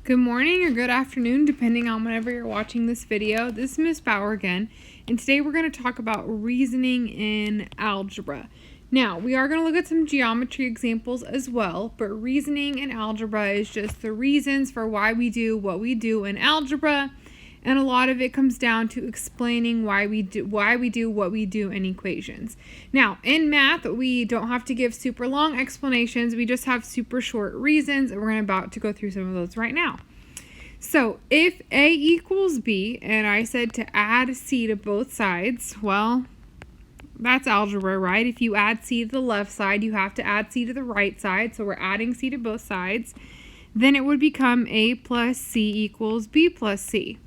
Good morning or good afternoon, depending on whenever you're watching this video. This is Miss Bauer again, and today we're going to talk about reasoning in algebra. Now, we are going to look at some geometry examples as well, but reasoning in algebra is just the reasons for why we do what we do in algebra, and a lot of it comes down to explaining why we do what we do in equations. Now, in math, we don't have to give super long explanations. We just have super short reasons, and we're about to go through some of those right now. So, if A equals B, and I said to add C to both sides, well, that's algebra, right? If you add C to the left side, you have to add C to the right side, so we're adding C to both sides. Then it would become A plus C equals B plus C.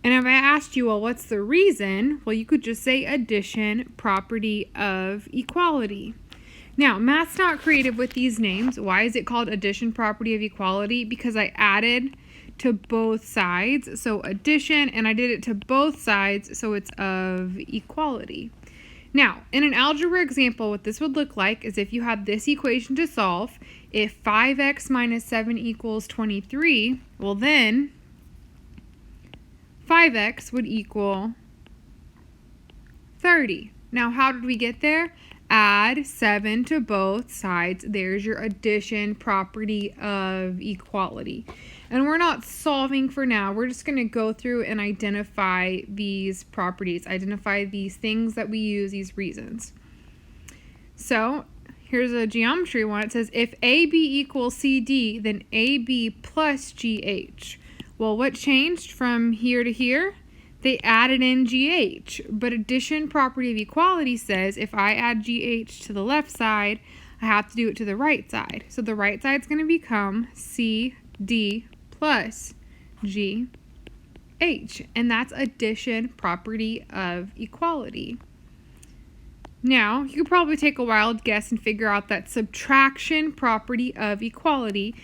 And if I asked you, well, what's the reason? Well, you could just say addition, property of equality. Now, math's not creative with these names. Why is it called addition, property of equality? Because I added to both sides, so addition, and I did it to both sides, so it's of equality. Now, in an algebra example, what this would look like is if you had this equation to solve, if 5x minus 7 equals 23, well then 5x would equal 30. Now, how did we get there? Add 7 to both sides. There's your addition, property of equality. And we're not solving for now. We're just going to go through and identify these properties, identify these things that we use, these reasons. So, here's a geometry one. It says, if AB equals CD, then AB plus GH. Well, what changed from here to here? They added in GH, but addition property of equality says if I add GH to the left side, I have to do it to the right side. So the right side is going to become CD plus GH, and that's addition property of equality. Now, you could probably take a wild guess and figure out that subtraction property of equality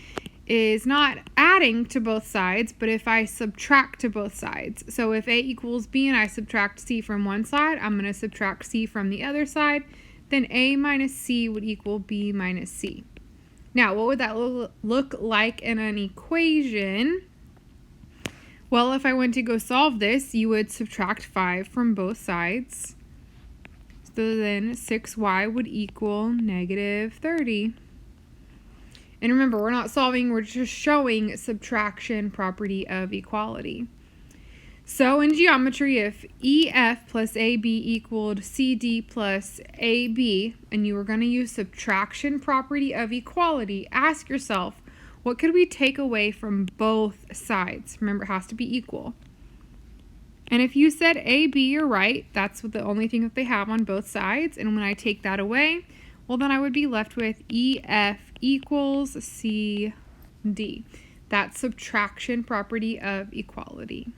is not adding to both sides, but if I subtract to both sides. So if A equals B and I subtract C from one side, I'm going to subtract C from the other side. Then A minus C would equal B minus C. Now, what would that look like in an equation? Well, if I went to go solve this, you would subtract 5 from both sides. So then 6y would equal negative 30. And remember, we're not solving, we're just showing subtraction property of equality. So in geometry, if EF plus AB equaled CD plus AB, and you were going to use subtraction property of equality, ask yourself, what could we take away from both sides? Remember, it has to be equal. And if you said AB, you're right. That's the only thing that they have on both sides. And when I take that away, well, then I would be left with EF equals CD. That's subtraction property of equality.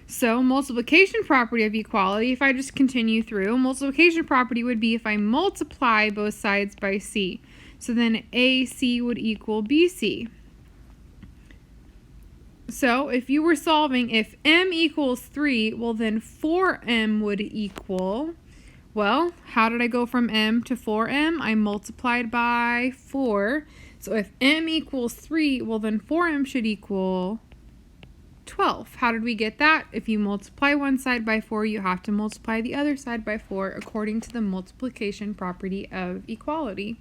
So multiplication property of equality, if I just continue through, multiplication property would be if I multiply both sides by C. So then AC would equal BC. So if you were solving, if M equals 3, well then 4M would equal, well, how did I go from M to 4M? I multiplied by 4. So if M equals 3, well then 4M should equal 12. How did we get that? If you multiply one side by 4, you have to multiply the other side by 4 according to the multiplication property of equality.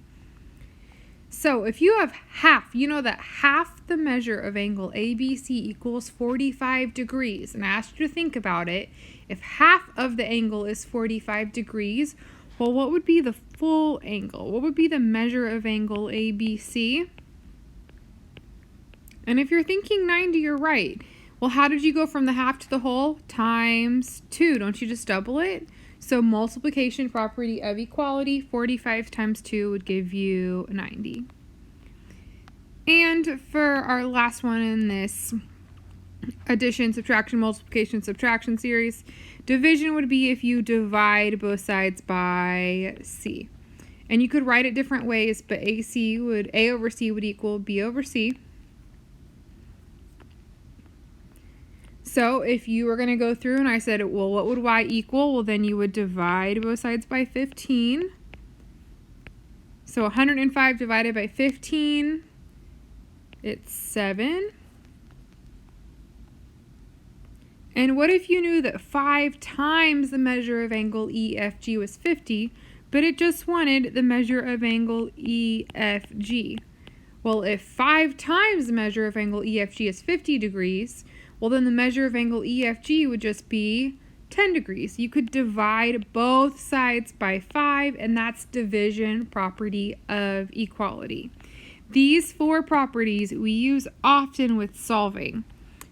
So if you have half, you know that half the measure of angle ABC equals 45 degrees. And I asked you to think about it. If half of the angle is 45 degrees, well, what would be the full angle? What would be the measure of angle ABC? And if you're thinking 90, you're right. Well, how did you go from the half to the whole? Times 2. Don't you just double it? So multiplication property of equality, 45 times 2 would give you 90. And for our last one in this addition, subtraction, multiplication, subtraction series, division would be if you divide both sides by C. And you could write it different ways, but A over C would equal B over C. So if you were going to go through and I said, well, what would y equal? Well, then you would divide both sides by 15. So 105 divided by 15, it's 7. And what if you knew that 5 times the measure of angle EFG was 50, but it just wanted the measure of angle EFG? Well, if 5 times the measure of angle EFG is 50 degrees, well, then the measure of angle EFG would just be 10 degrees. You could divide both sides by 5, and that's division property of equality. These 4 properties we use often with solving,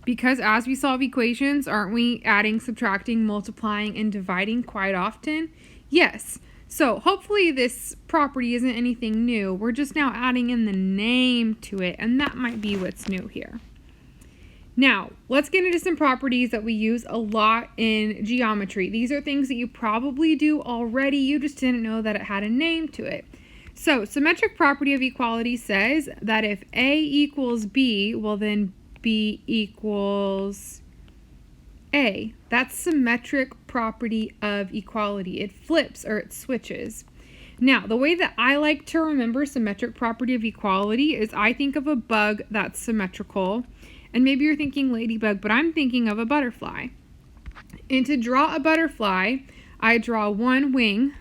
because as we solve equations, aren't we adding, subtracting, multiplying, and dividing quite often? Yes. So hopefully this property isn't anything new. We're just now adding in the name to it, and that might be what's new here. Now, let's get into some properties that we use a lot in geometry. These are things that you probably do already. You just didn't know that it had a name to it. So, symmetric property of equality says that if A equals B, well then B equals A. That's symmetric property of equality. It flips or it switches. Now, the way that I like to remember symmetric property of equality is I think of a bug that's symmetrical. And maybe you're thinking ladybug, but I'm thinking of a butterfly. And to draw a butterfly, I draw one wing.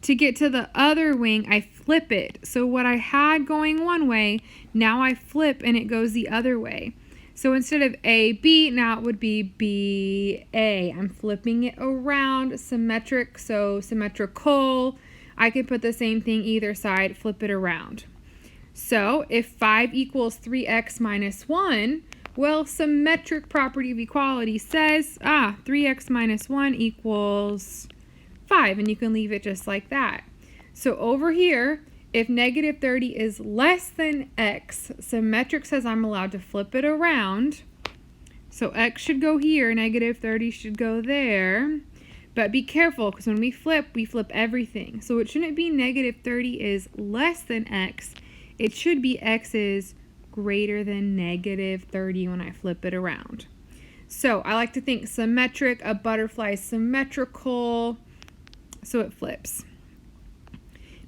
To get to the other wing, I flip it. So what I had going one way, now I flip and it goes the other way. So instead of A, B, now it would be B, A. I'm flipping it around, symmetric, so symmetrical. I could put the same thing either side, flip it around. So if 5 equals 3x minus 1, well, symmetric property of equality says, 3x minus 1 equals 5, and you can leave it just like that. So over here, if negative 30 is less than x, symmetric says I'm allowed to flip it around. So x should go here, negative 30 should go there. But be careful, because when we flip everything. So it shouldn't be negative 30 is less than x. It should be x is greater than negative 30 when I flip it around. So I like to think symmetric, a butterfly is symmetrical, so it flips.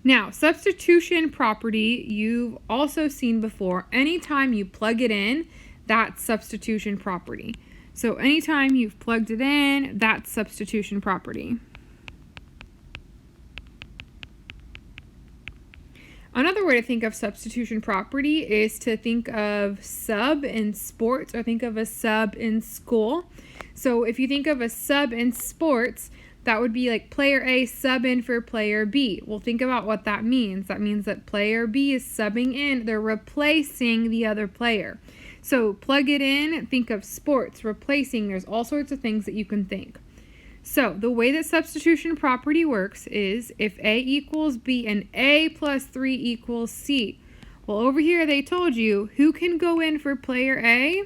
Now, substitution property you've also seen before. Anytime you plug it in, that's substitution property. So anytime you've plugged it in, that's substitution property. Another way to think of substitution property is to think of sub in sports or think of a sub in school. So if you think of a sub in sports, that would be like player A sub in for player B. Well, think about what that means. That means that player B is subbing in. They're replacing the other player. So plug it in, think of sports, replacing. There's all sorts of things that you can think. So the way that substitution property works is if A equals B and A plus 3 equals C. Well, over here they told you who can go in for player A?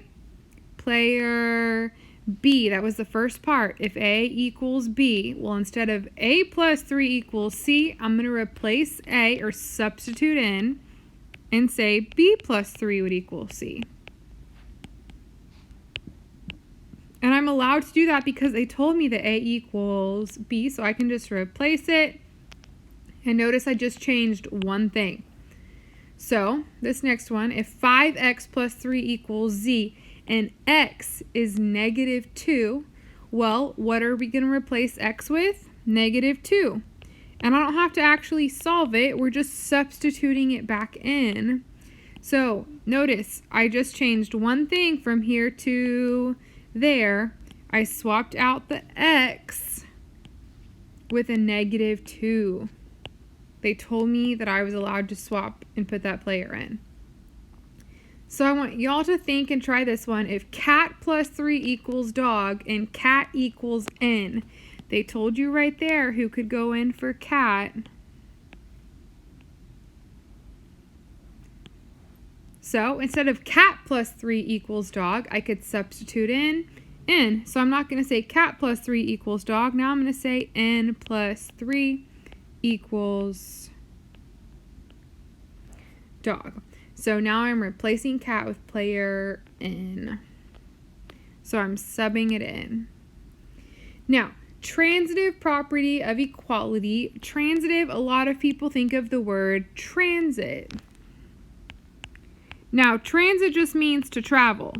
Player B. That was the first part. If A equals B, well, instead of A plus 3 equals C, I'm going to replace A or substitute in and say B plus 3 would equal C. And I'm allowed to do that because they told me that A equals B, so I can just replace it. And notice I just changed one thing. So this next one, if 5x plus 3 equals Z and x is negative 2, well, what are we going to replace x with? Negative 2. And I don't have to actually solve it. We're just substituting it back in. So notice I just changed one thing from here to there. I swapped out the x with a negative 2. They told me that I was allowed to swap and put that player in. So I want y'all to think and try this one. If cat plus 3 equals dog and cat equals n, they told you right there who could go in for cat. So instead of cat plus 3 equals dog, I could substitute in n. So I'm not going to say cat plus 3 equals dog. Now I'm going to say n plus 3 equals dog. So now I'm replacing cat with player n. So I'm subbing it in. Now, transitive property of equality. Transitive, a lot of people think of the word transit. Now, transit just means to travel.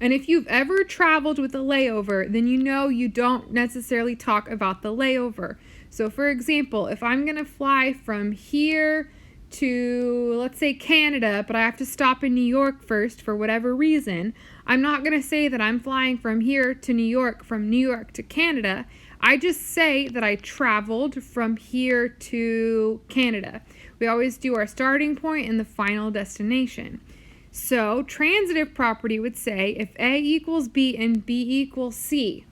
And if you've ever traveled with a layover, then you know you don't necessarily talk about the layover. So for example, if I'm going to fly from here to, let's say, Canada, but I have to stop in New York first for whatever reason, I'm not going to say that I'm flying from here to New York, from New York to Canada. I just say that I traveled from here to Canada. We always do our starting point and the final destination. So transitive property would say if A equals B and B equals C,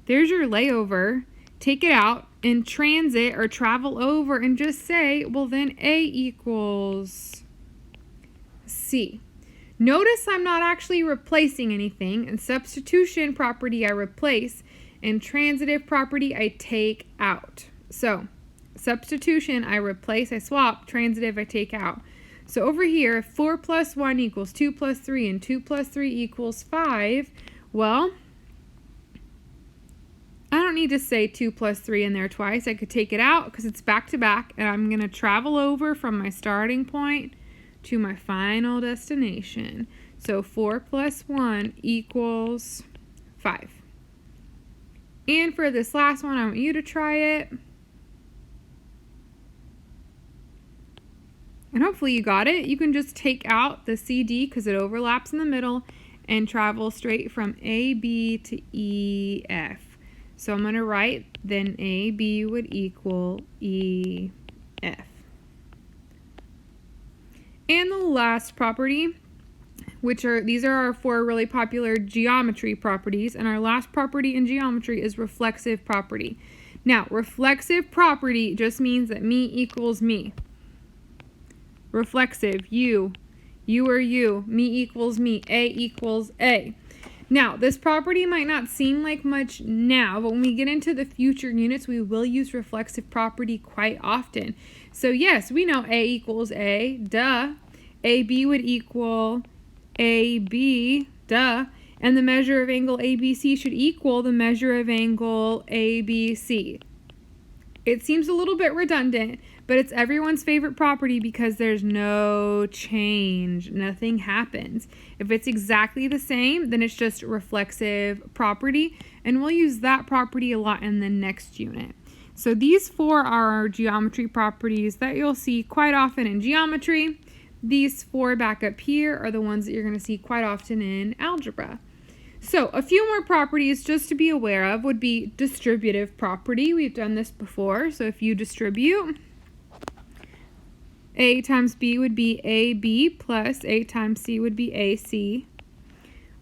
there's your layover. Take it out and transit or travel over and just say, well, then A equals C. Notice I'm not actually replacing anything. In substitution property, I replace. In transitive property, I take out. So substitution, I replace, I swap. Transitive, I take out. So over here, if 4 plus 1 equals 2 plus 3 and 2 plus 3 equals 5, well, I don't need to say 2 plus 3 in there twice. I could take it out because it's back to back, and I'm going to travel over from my starting point to my final destination. So 4 plus 1 equals 5. And for this last one, I want you to try it. And hopefully you got it. You can just take out the CD because it overlaps in the middle and travel straight from AB to EF. So I'm going to write then AB would equal EF. And the last property, these are our 4 really popular geometry properties, and our last property in geometry is reflexive property. Now, reflexive property just means that me equals me. Reflexive, you or you, me equals me, A equals A. Now, this property might not seem like much now, but when we get into the future units, we will use reflexive property quite often. So yes, we know A equals A, duh. AB would equal AB, duh. And the measure of angle ABC should equal the measure of angle ABC. It seems a little bit redundant, but it's everyone's favorite property because there's no change. Nothing happens. If it's exactly the same, then it's just reflexive property, and we'll use that property a lot in the next unit. So these 4 are our geometry properties that you'll see quite often in geometry. These 4 back up here are the ones that you're going to see quite often in algebra. So a few more properties just to be aware of would be distributive property. We've done this before. So if you distribute, A times B would be AB plus A times C would be AC.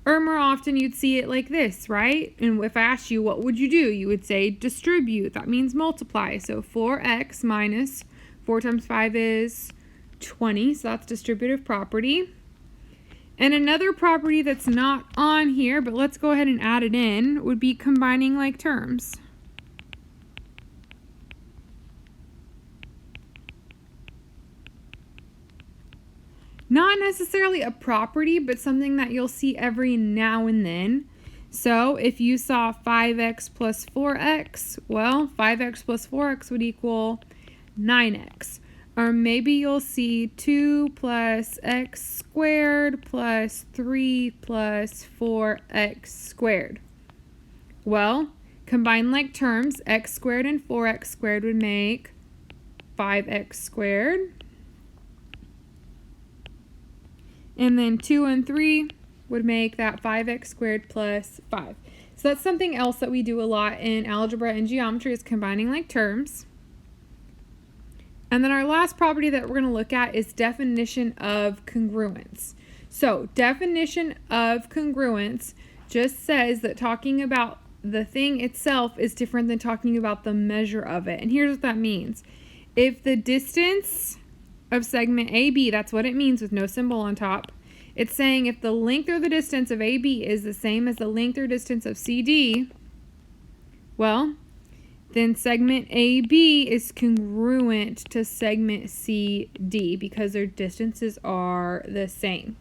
Or more often you'd see it like this, right? And if I asked you, what would you do? You would say distribute. That means multiply. So 4x minus 4 times 5 is 20. So that's distributive property. And another property that's not on here, but let's go ahead and add it in, would be combining like terms. Not necessarily a property, but something that you'll see every now and then. So if you saw 5x plus 4x, well, 5x plus 4x would equal 9x. Or maybe you'll see 2 plus x squared plus 3 plus 4x squared. Well, combine like terms, x squared and 4x squared would make 5x squared. And then 2 and 3 would make that 5x squared plus 5. So that's something else that we do a lot in algebra and geometry, is combining like terms. And then our last property that we're going to look at is definition of congruence. So definition of congruence just says that talking about the thing itself is different than talking about the measure of it. And here's what that means. If the distance of segment AB, that's what it means with no symbol on top, it's saying if the length or the distance of AB is the same as the length or distance of CD, well, then segment AB is congruent to segment CD because their distances are the same.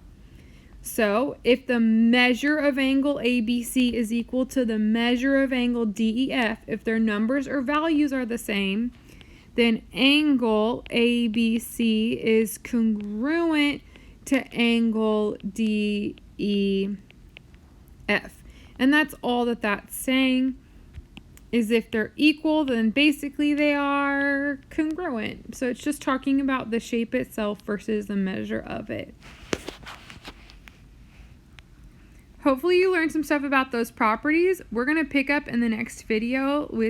So if the measure of angle ABC is equal to the measure of angle DEF, if their numbers or values are the same, then angle ABC is congruent to angle DEF. f. And that's all that that's saying, is if they're equal, then basically they are congruent. So it's just talking about the shape itself versus the measure of it. Hopefully you learned some stuff about those properties. We're going to pick up in the next video with